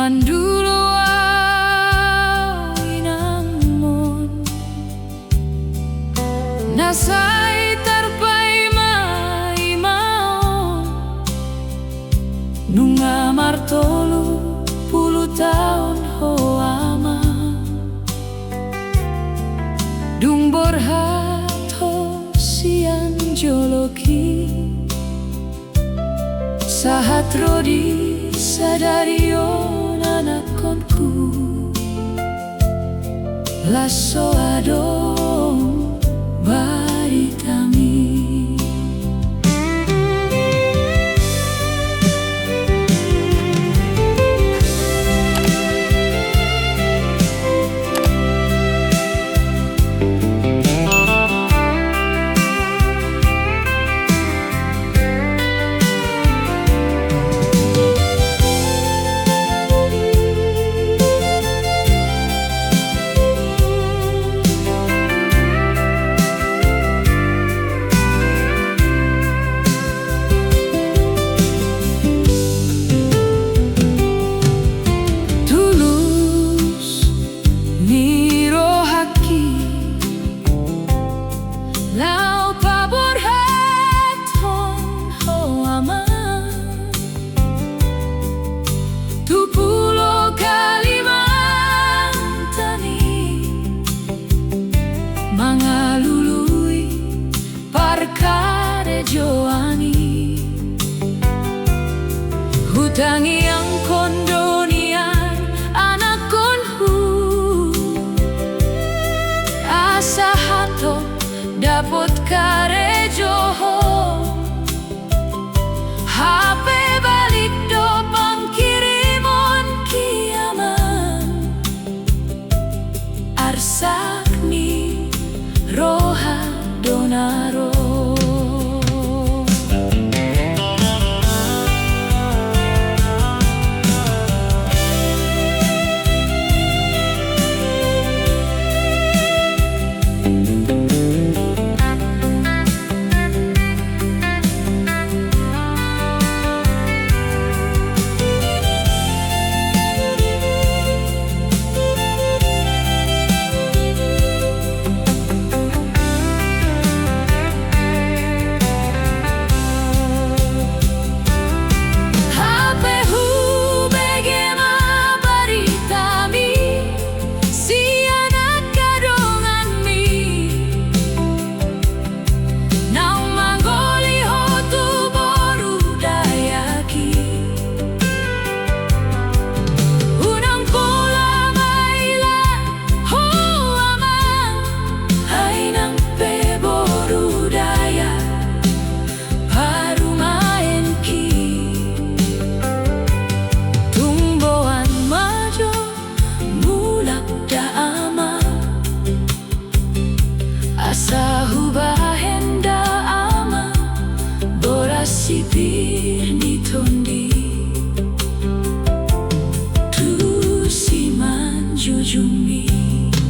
Mandulo inangmon nasay tarpay maimaon nunga martolo 10 taon ho ama dung borhat ho sian joloki sahat rodi sadarion anakonku lasso adong baritami. Mga lului parkare joani hutangi ang kondonian anak konhu asa hato dapot kare joho HP balik do pangkirimon kiaman arsakni roha donaro. Sahubahenda ama borasipir nitondi tu siman jujung